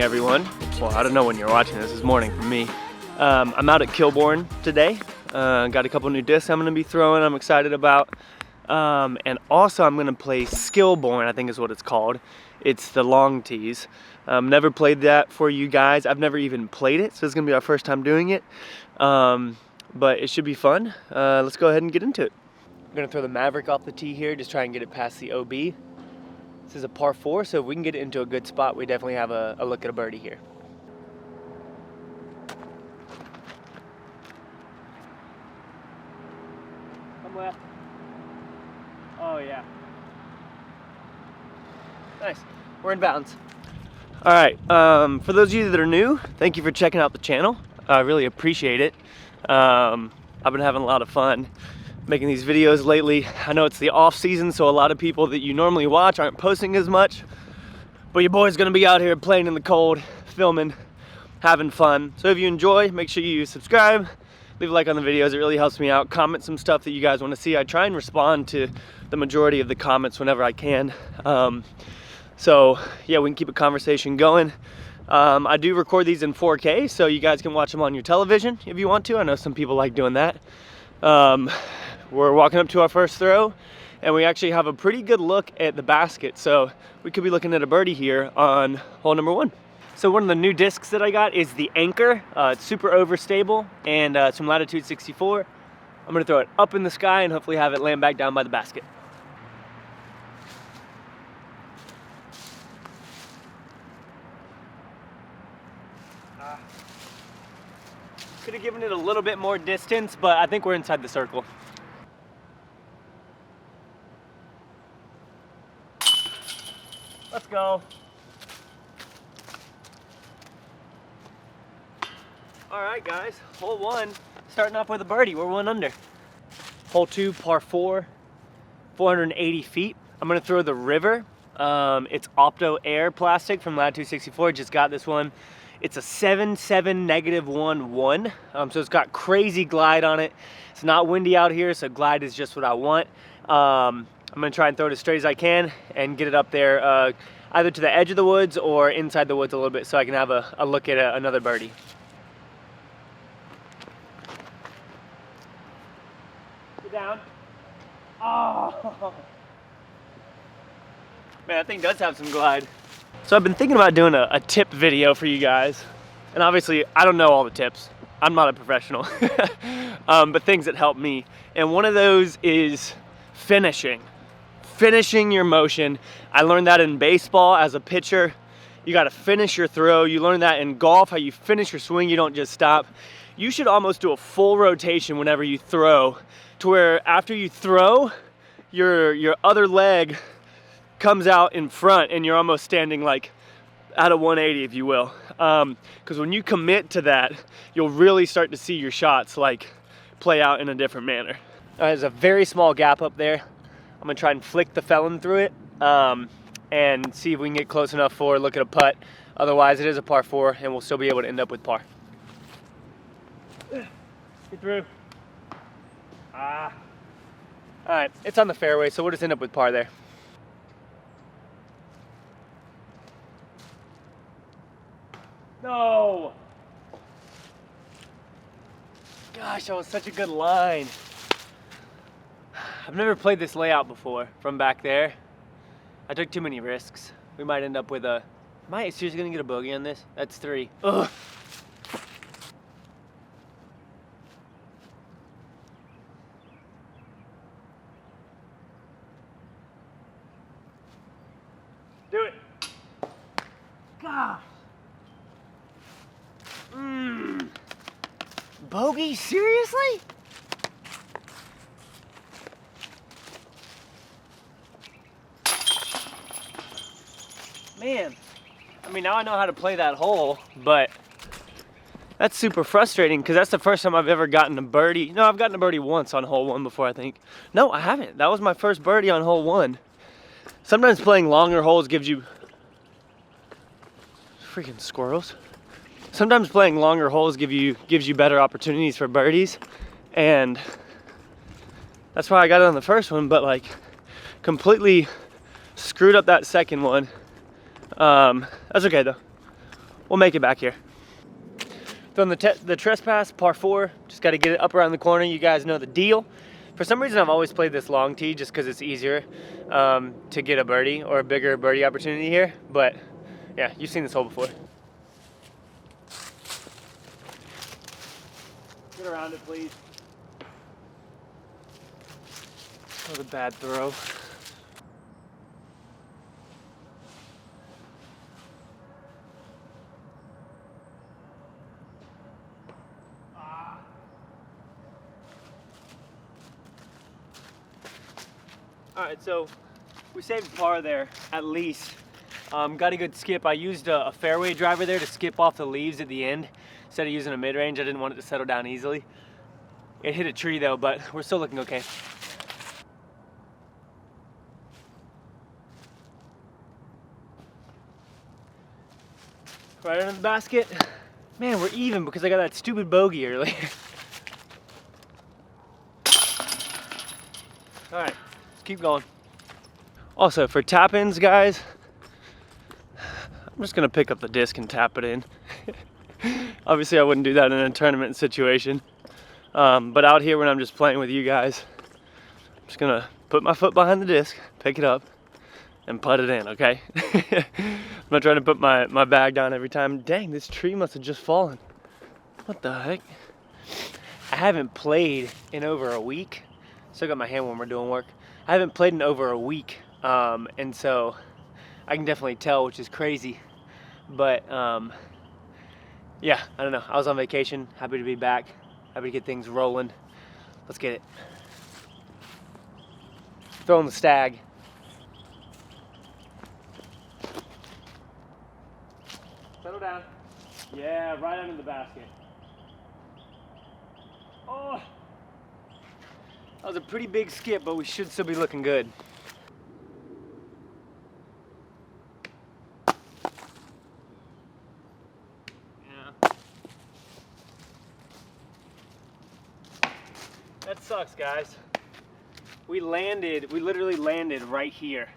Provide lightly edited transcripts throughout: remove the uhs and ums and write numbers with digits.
everyone. Well, I don't know when you're watching this. It's morning for me. I'm out at Kilbourne today. Got a couple new discs I'm going to be throwing I'm excited about. And also I'm going to play Skillborn, I think is what it's called. It's the long tees. Never played that for you guys. I've never even played it, so it's going to be our first time doing it. But it should be fun. Let's go ahead and get into it. I'm going to throw the Maverick off the tee here, just try and get it past the OB. This is a par 4, so if we can get it into a good spot, we definitely have a look at a birdie here. Come left. Oh yeah. Nice. We're in bounds. All right. For those of you that are new, thank you for checking out the channel. I really appreciate it. I've been having a lot of fun making these videos lately. I know it's the off season, so a lot of people that you normally watch aren't posting as much, but your boy's gonna be out here playing in the cold, filming, having fun. So if you enjoy, make sure you subscribe, leave a like on the videos. It really helps me out. Comment some stuff that you guys want to see. I try and respond to the majority of the comments whenever I can. So yeah, we can keep a conversation going. I do record these in 4K, so you guys can watch them on your television if you want to. I know some people like doing that. We're walking up to our first throw, and we actually have a pretty good look at the basket, so we could be looking at a birdie here on hole number 1. So one of the new discs that I got is the Anchor. It's super overstable, and it's from Latitude 64. I'm gonna throw it up in the sky and hopefully have it land back down by the basket. Could have given it a little bit more distance, but I think we're inside the circle. Let's go. All right, guys, hole 1, starting off with a birdie. We're 1 under. Hole 2, par 4, 480 feet. I'm gonna throw the River. It's Opto Air plastic from Latitude 64. Just got this one. It's a 7.7 -1.1. So it's got crazy glide on it. It's not windy out here, so glide is just what I want. I'm gonna try and throw it as straight as I can and get it up there, either to the edge of the woods or inside the woods a little bit, so I can have a look at another birdie. Get down. Oh. Man, that thing does have some glide. So I've been thinking about doing a tip video for you guys. And obviously, I don't know all the tips. I'm not a professional. But things that help me. And one of those is finishing. Finishing your motion. I learned that in baseball as a pitcher. You gotta finish your throw. You learn that in golf, how you finish your swing, you don't just stop. You should almost do a full rotation whenever you throw, to where after you throw, your other leg comes out in front and you're almost standing like at a 180, if you will. Because when you commit to that, you'll really start to see your shots like play out in a different manner. There's a very small gap up there. I'm gonna try and flick the felon through it and see if we can get close enough for a look at a putt. Otherwise, it is a par 4 and we'll still be able to end up with par. Get through. All right, it's on the fairway, so we'll just end up with par there. No! Gosh, that was such a good line. I've never played this layout before from back there. I took too many risks. We might end up with a... Am I seriously gonna get a bogey on this? That's 3. Ugh. Do it. Gosh. Bogey? Seriously? Man, I mean, now I know how to play that hole, but that's super frustrating because that's the first time I've ever gotten a birdie. No, I've gotten a birdie once on hole 1 before, I think. No, I haven't. That was my first birdie on hole 1. Sometimes playing longer holes gives you... Freaking squirrels. Sometimes playing longer holes gives you better opportunities for birdies, and that's why I got it on the first one, but like completely screwed up that second one. That's okay though. we'll make it back here. Throwing the trespass, par 4. Just got to get it up around the corner. You guys know the deal. For some reason, I've always played this long tee just because it's easier to get a birdie or a bigger birdie opportunity here. But yeah, you've seen this hole before. Get around it, please. That was a bad throw. All right, so we saved par there at least. Got a good skip. I used a fairway driver there to skip off the leaves at the end instead of using a mid-range. I didn't want it to settle down easily. It hit a tree though, but we're still looking okay. Right under the basket. Man, we're even because I got that stupid bogey earlier. All right, let's keep going. Also, for tap-ins, guys, I'm just gonna pick up the disc and tap it in. Obviously, I wouldn't do that in a tournament situation. But out here when I'm just playing with you guys, I'm just gonna put my foot behind the disc, pick it up, and put it in, okay? I'm not trying to put my bag down every time. Dang, this tree must have just fallen. What the heck? I haven't played in over a week. Still got my hand warmer doing work. I haven't played in over a week, and so I can definitely tell, which is crazy. But yeah, I don't know. I was on vacation, happy to be back, happy to get things rolling. Let's get it. Throwing the stag. Settle down. Yeah, right under the basket. Oh, that was a pretty big skip, but we should still be looking good. Yeah. That sucks, guys. We literally landed right here.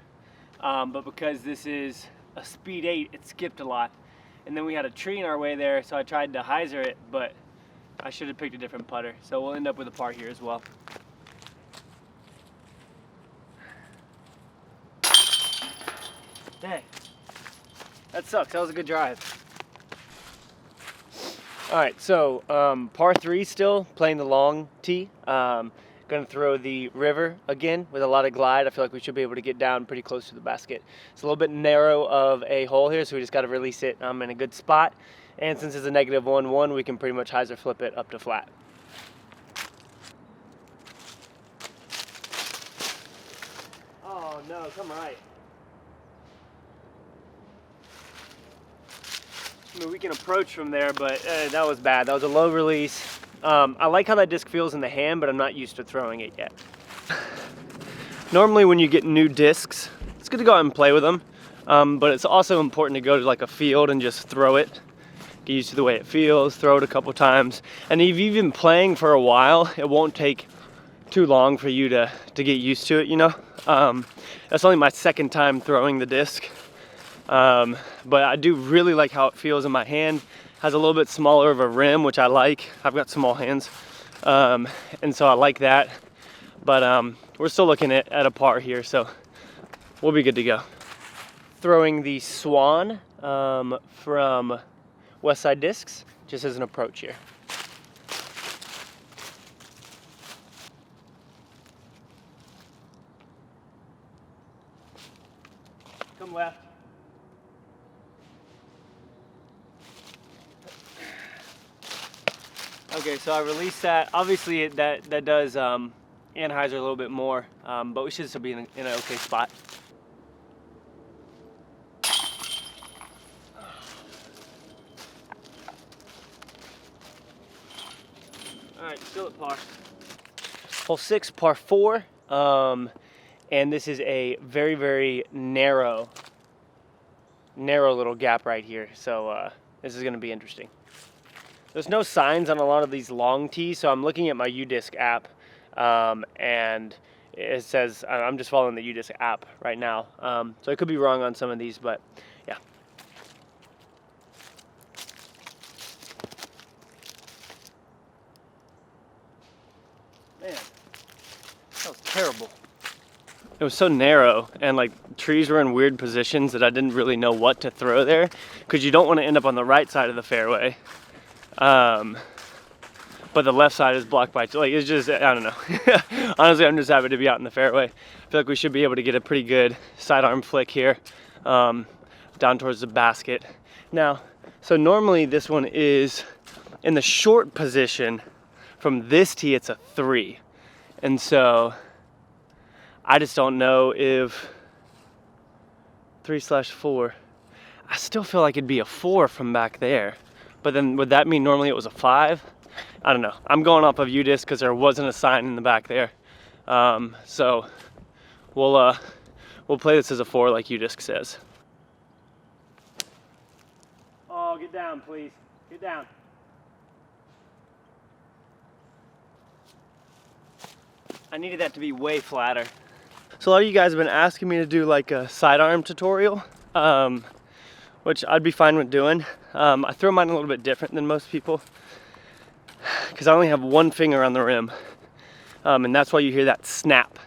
But because this is a speed 8, it skipped a lot. And then we had a tree in our way there, so I tried to hyzer it, but I should have picked a different putter. So we'll end up with a par here as well. Dang. That sucks. That was a good drive. All right, so par 3 still, playing the long tee. Gonna throw the river again with a lot of glide. I feel like we should be able to get down pretty close to the basket. It's a little bit narrow of a hole here, so we just gotta release it in a good spot. And since it's a -1-1, we can pretty much hyzer flip it up to flat. Oh no, come right. I mean, we can approach from there, but that was bad. That was a low release. I like how that disc feels in the hand, but I'm not used to throwing it yet. Normally when you get new discs, it's good to go out and play with them, but it's also important to go to like a field and just throw it. Get used to the way it feels, throw it a couple times. And if you've been playing for a while, it won't take too long for you to get used to it, you know? That's only my second time throwing the disc. But I do really like how it feels in my hand. Has a little bit smaller of a rim, which I like. I've got small hands, and so I like that. But we're still looking at a par here, so we'll be good to go. Throwing the Swan from Westside Discs, just as an approach here. Come left. Okay, so I released that. Obviously, that does anhyzer a little bit more, but we should still be in an okay spot. All right, still at par. Hole 6, par 4, and this is a very, very narrow little gap right here. So this is going to be interesting. There's no signs on a lot of these long tees, so I'm looking at my UDisc app, and it says I'm just following the UDisc app right now. So I could be wrong on some of these, but yeah. terrible. It was so narrow, and like trees were in weird positions that I didn't really know what to throw there, because you don't want to end up on the right side of the fairway. But the left side is blocked by, like, it's just, I don't know. Honestly, I'm just happy to be out in the fairway. I feel like we should be able to get a pretty good sidearm flick here, down towards the basket. Now, so normally this one is in the short position. From this tee, it's a 3. And so I just don't know if 3/4, I still feel like it'd be a 4 from back there. But then would that mean normally it was a 5? I don't know. I'm going off of UDisc because there wasn't a sign in the back there. So we'll play this as a 4 like UDisc says. Oh, get down, please. Get down. I needed that to be way flatter. So a lot of you guys have been asking me to do like a sidearm tutorial, which I'd be fine with doing. I throw mine a little bit different than most people because I only have one finger on the rim, and that's why you hear that snap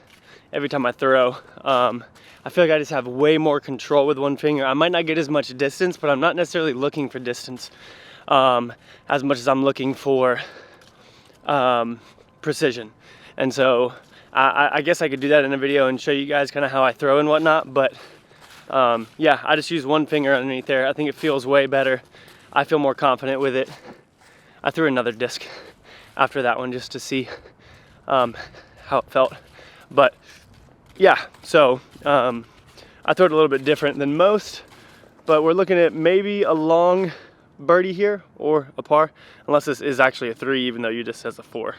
every time I throw. I feel like I just have way more control with one finger. I might not get as much distance, but I'm not necessarily looking for distance as much as I'm looking for precision. And so I guess I could do that in a video and show you guys kind of how I throw and whatnot, but yeah, I just use one finger underneath there. I think it feels way better. I feel more confident with it. I threw another disc after that one just to see how it felt. But yeah, so I throw it a little bit different than most, but we're looking at maybe a long birdie here or a par, unless this is actually a 3, even though you just says a 4.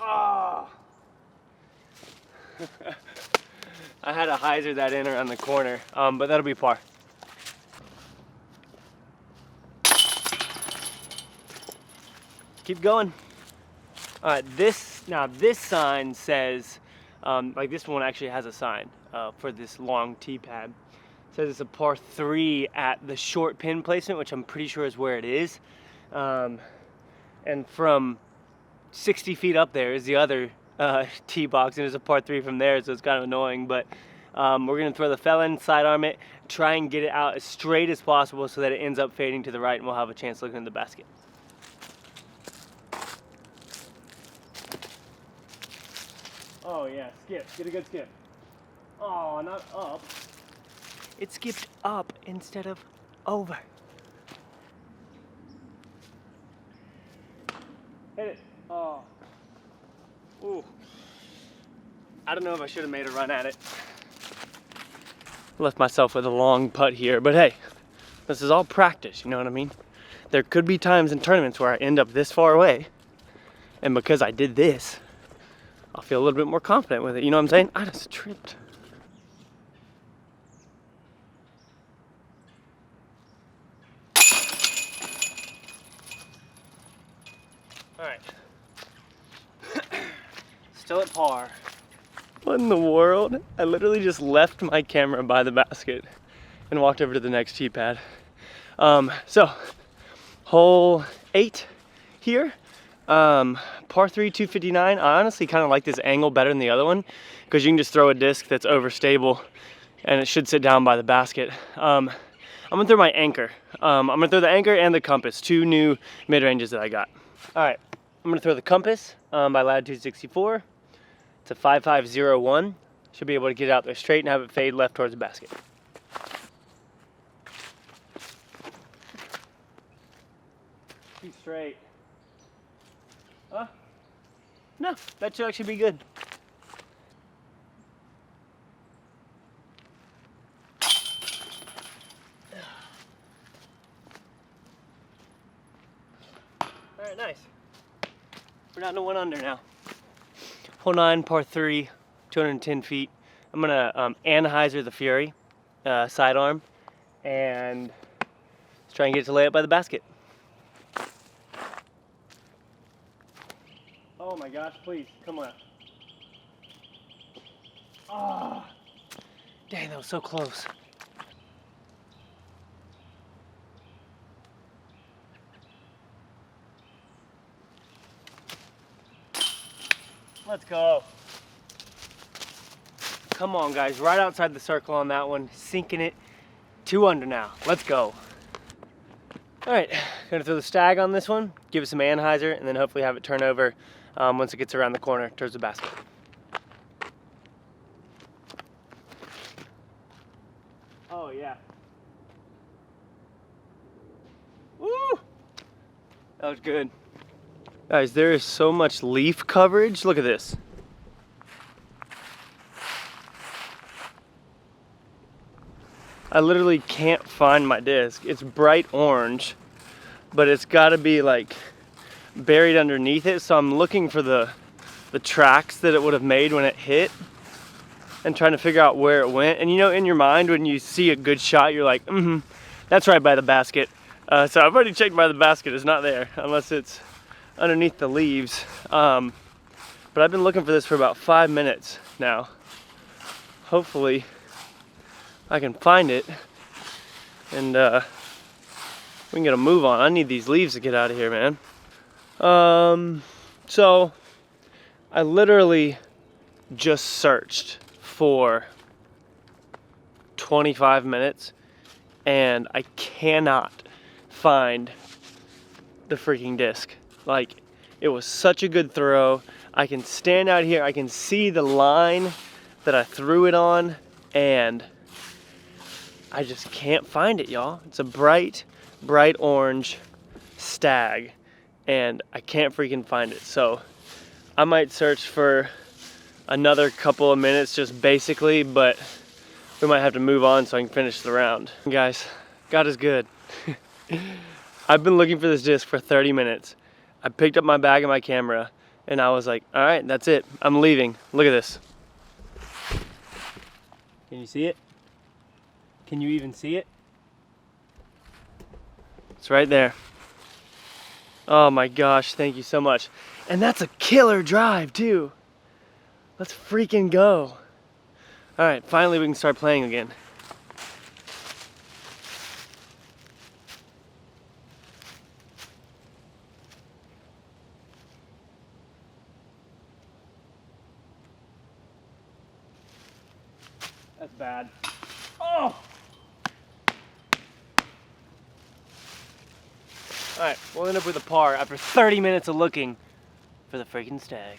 Oh. I had to hyzer that in around the corner, but that'll be par. Keep going. This sign says, like this one actually has a sign for this long tee pad. It says it's a par 3 at the short pin placement, which I'm pretty sure is where it is. And from 60 feet up there is the other tee box, and there's a par 3 from there, so it's kind of annoying. But we're gonna throw the felon, sidearm it, try and get it out as straight as possible so that it ends up fading to the right, and we'll have a chance looking in the basket. Oh yeah, skip. Get a good skip. Oh, not up. It skipped up instead of over. Hit it. Oh. Ooh. I don't know if I should have made a run at it. Left myself with a long putt here, but hey, this is all practice, you know what I mean? There could be times in tournaments where I end up this far away, and because I did this, I'll feel a little bit more confident with it. You know what I'm saying? I just tripped. All right. Still at par. What in the world? I literally just left my camera by the basket and walked over to the next tee pad. So, hole 8 here. Par 3, 259. I honestly kind of like this angle better than the other one because you can just throw a disc that's overstable and it should sit down by the basket. I'm gonna throw my anchor. I'm gonna throw the anchor and the compass, 2 new mid-ranges that I got. All right, I'm gonna throw the compass by Latitude 64. It's a 5501. Should be able to get it out there straight and have it fade left towards the basket. Keep straight. Huh? No, that should actually be good. All right, nice. We're down to 1 under now. Hole 9, par 3, 210 feet. I'm gonna Anheuser the Fury sidearm, and let's try and get it to lay up by the basket. Oh my gosh, please, come on. Oh, dang, that was so close. Let's go. Come on, guys, right outside the circle on that one, sinking it. 2 under now. Let's go. All right, gonna throw the stag on this one, give it some anhyzer, and then hopefully have it turn over once it gets around the corner towards the basket. Oh yeah. Woo! That was good. Guys, there is so much leaf coverage. Look at this. I literally can't find my disc. It's bright orange, but it's gotta be like buried underneath it. So I'm looking for the tracks that it would have made when it hit and trying to figure out where it went. And you know, in your mind, when you see a good shot, you're like, that's right by the basket. So I've already checked by the basket, it's not there unless it's underneath the leaves. But I've been looking for this for about 5 minutes now. Hopefully I can find it and we can get a move on. I need these leaves to get out of here, man. So I literally just searched for 25 minutes and I cannot find the freaking disc. Like, it was such a good throw. I can stand out here, I can see the line that I threw it on, and I just can't find it, y'all. It's a bright, bright orange stag, and I can't freaking find it. So I might search for another couple of minutes just basically, but we might have to move on so I can finish the round. Guys, God is good. I've been looking for this disc for 30 minutes. I picked up my bag and my camera, and I was like, all right, that's it. I'm leaving. Look at this. Can you see it? Can you even see it? It's right there. Oh my gosh, thank you so much. And that's a killer drive too. Let's freaking go. All right, finally we can start playing again. That's bad. Oh! Alright, we'll end up with a par after 30 minutes of looking for the freaking stag.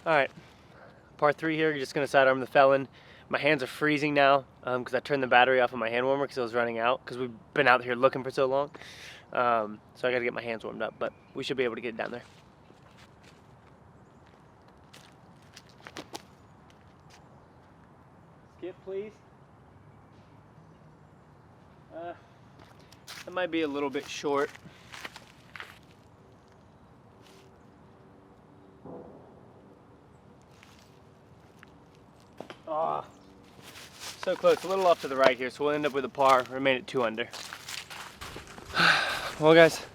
Alright, par 3 here, you're just gonna sidearm the felon. My hands are freezing now because I turned the battery off on my hand warmer because it was running out because we've been out here looking for so long. So I gotta get my hands warmed up, but we should be able to get it down there. Skip, please. That might be a little bit short. Oh, so close. A little off to the right here, so we'll end up with a par. Remain at 2 under. Well, guys,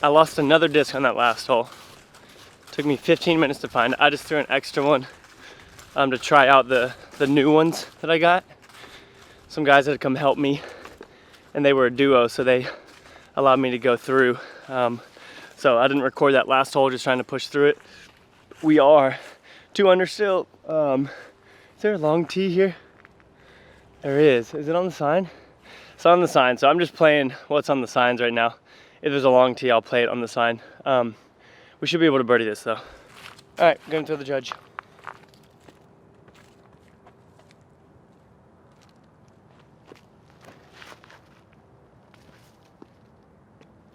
I lost another disc on that last hole. Took me 15 minutes to find. I just threw an extra one to try out the new ones that I got. Some guys had come help me, and they were a duo, so they allowed me to go through. So I didn't record that last hole, just trying to push through it. We are 2 under still. Is there a long tee here? There is. Is it on the sign? It's on the sign, so I'm just playing what's on the signs right now. If there's a long tee, I'll play it on the sign. We should be able to birdie this though. All right, going to the judge.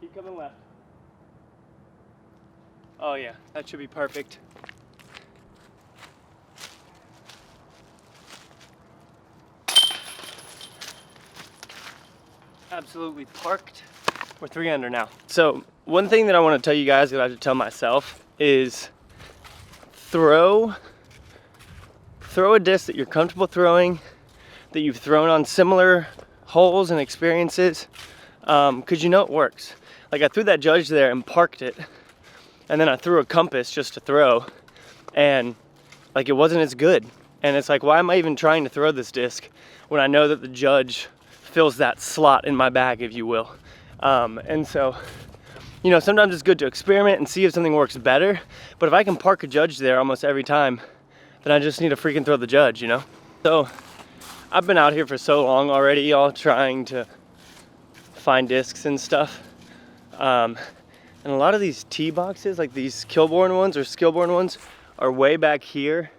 Keep coming left. Oh yeah, that should be perfect. Absolutely parked. We're 3 under now. So one thing that I want to tell you guys that I have to tell myself is throw a disc that you're comfortable throwing, that you've thrown on similar holes and experiences, because you know it works. Like I threw that judge there and parked it, and then I threw a compass just to throw, and like it wasn't as good. And it's like, why am I even trying to throw this disc when I know that the judge fills that slot in my bag, if you will. And so you know, sometimes it's good to experiment and see if something works better. But if I can park a judge there almost every time, then I just need to freaking throw the judge, you know? So I've been out here for so long already, y'all, trying to find discs and stuff. And a lot of these tee boxes, like these Kilborn ones or Skillborn ones, are way back here.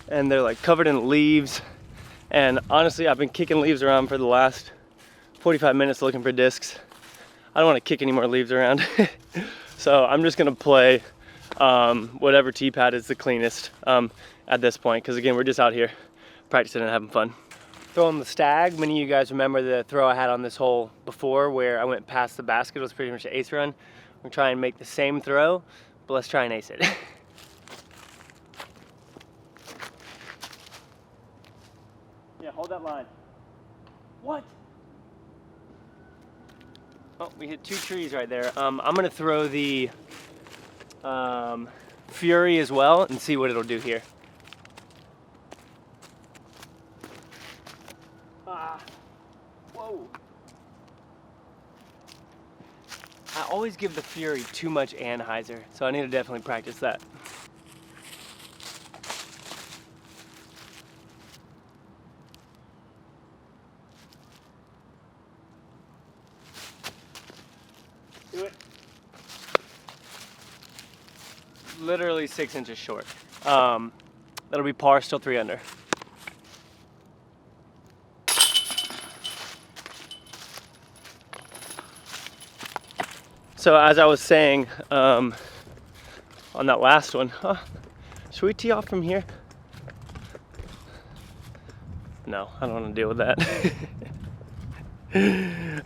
And they're like covered in leaves. And honestly, I've been kicking leaves around for the last 45 minutes looking for discs. I don't want to kick any more leaves around. So I'm just gonna play whatever tee pad is the cleanest at this point, because again, we're just out here practicing and having fun. Throwing the stag, many of you guys remember the throw I had on this hole before where I went past the basket. It was pretty much an ace run. We're trying to make the same throw, but let's try and ace it. Yeah, hold that line. What? Oh, we hit 2 trees right there. I'm gonna throw the Fury as well and see what it'll do here. Whoa. I always give the Fury too much anhyzer, so I need to definitely practice that. Do it. Literally 6 inches short. That'll be par, still 3 under. So as I was saying on that last one, should we tee off from here? No, I don't want to deal with that.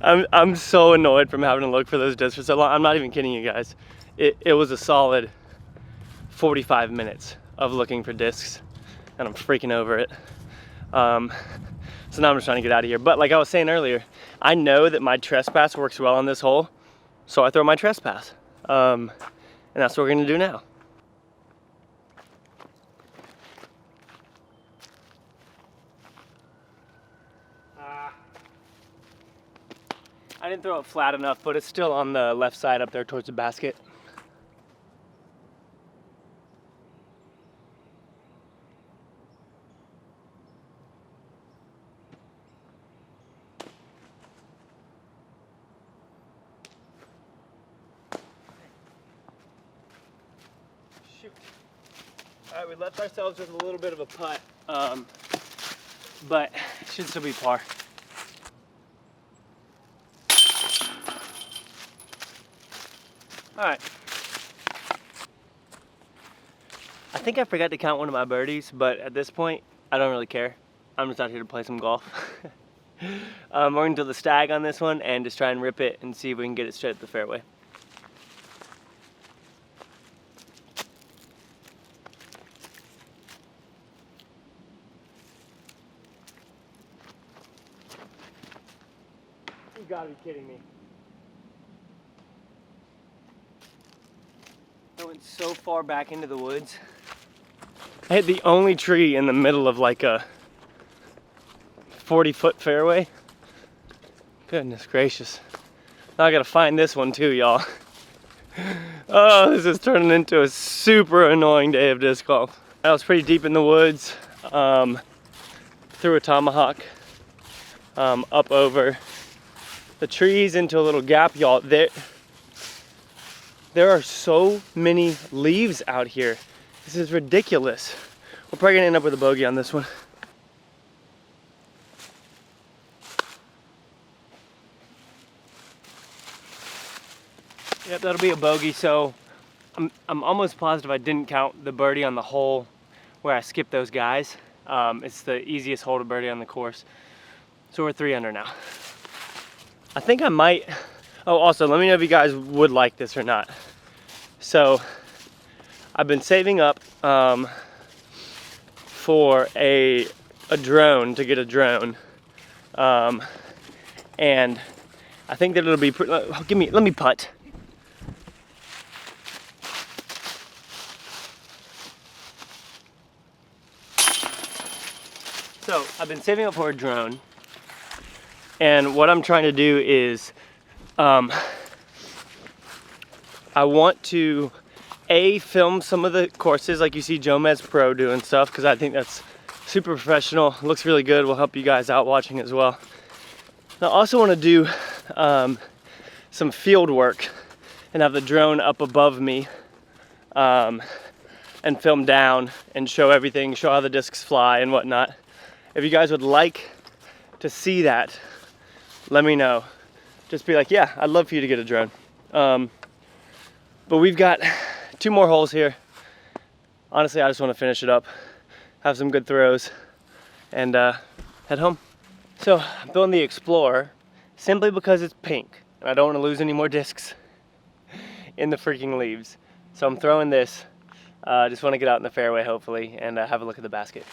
I'm so annoyed from having to look for those discs for so long. I'm not even kidding you guys. It was a solid 45 minutes of looking for discs, and I'm freaking over it. So now I'm just trying to get out of here. But like I was saying earlier, I know that my trespass works well on this hole, so I throw my trespass. And that's what we're gonna do now. I didn't throw it flat enough, but it's still on the left side up there towards the basket. Shoot. All right, we left ourselves with a little bit of a putt, but it should still be par. All right. I think I forgot to count one of my birdies, but at this point, I don't really care. I'm just out here to play some golf. We're going to do the stag on this one and just try and rip it and see if we can get it straight at the fairway. You gotta be kidding me. I went so far back into the woods. I hit the only tree in the middle of like a 40-foot fairway. Goodness gracious. Now I gotta find this one too, y'all. Oh, this is turning into a super annoying day of disc golf. I was pretty deep in the woods. Threw a tomahawk up over the trees into a little gap, y'all. There are so many leaves out here. This is ridiculous. We're probably gonna end up with a bogey on this one. Yep, that'll be a bogey. So I'm almost positive I didn't count the birdie on the hole where I skipped those guys. It's the easiest hole to birdie on the course. So we're 3 under now. I think I might, oh, also let me know if you guys would like this or not. So I've been saving up for a drone, to get a drone. And I think that it'll be, let me putt. So I've been saving up for a drone, and what I'm trying to do is I want to film some of the courses like you see Jomez Pro doing stuff, because I think that's super professional, looks really good, will help you guys out watching as well. And I also want to do some field work and have the drone up above me and film down and show everything, show how the discs fly and whatnot. If you guys would like to see that, let me know. Just be like, yeah, I'd love for you to get a drone. But we've got 2 more holes here. Honestly, I just want to finish it up, have some good throws, and head home. So I'm throwing the Explorer simply because it's pink and I don't want to lose any more discs in the freaking leaves. So I'm throwing this. Just want to get out in the fairway hopefully and have a look at the basket.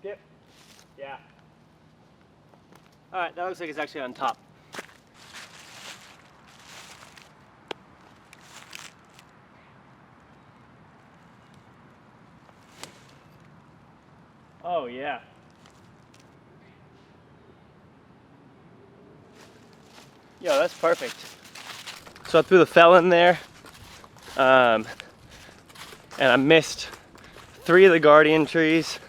Skip. Yeah. All right, that looks like it's actually on top. Oh yeah. Yo, that's perfect. So I threw the Felon there, and I missed 3 of the Guardian trees.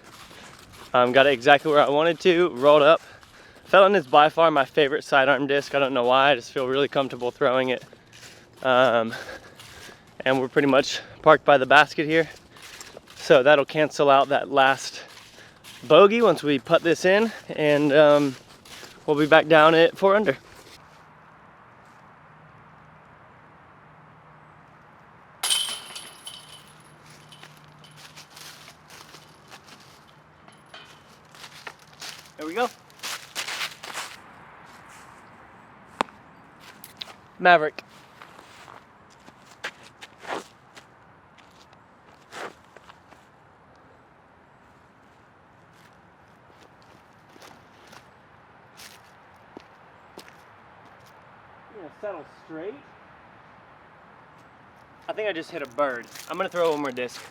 Got it exactly where I wanted to, rolled up. Felon is by far my favorite sidearm disc. I don't know why, I just feel really comfortable throwing it. And we're pretty much parked by the basket here. So that'll cancel out that last bogey once we put this in, and we'll be back down at 4 under. There we go. Maverick. Settle straight. I think I just hit a bird. I'm gonna throw one more disc.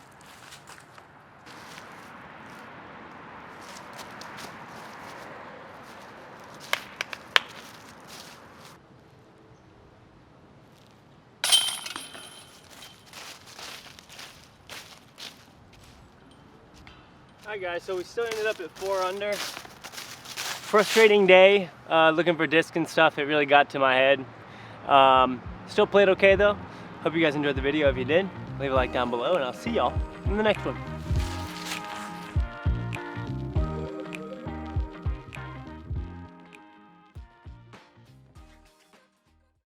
Alright guys, so we still ended up at 4 under. Frustrating day, looking for disc and stuff. It really got to my head. Still played okay though. Hope you guys enjoyed the video. If you did, leave a like down below and I'll see y'all in the next one.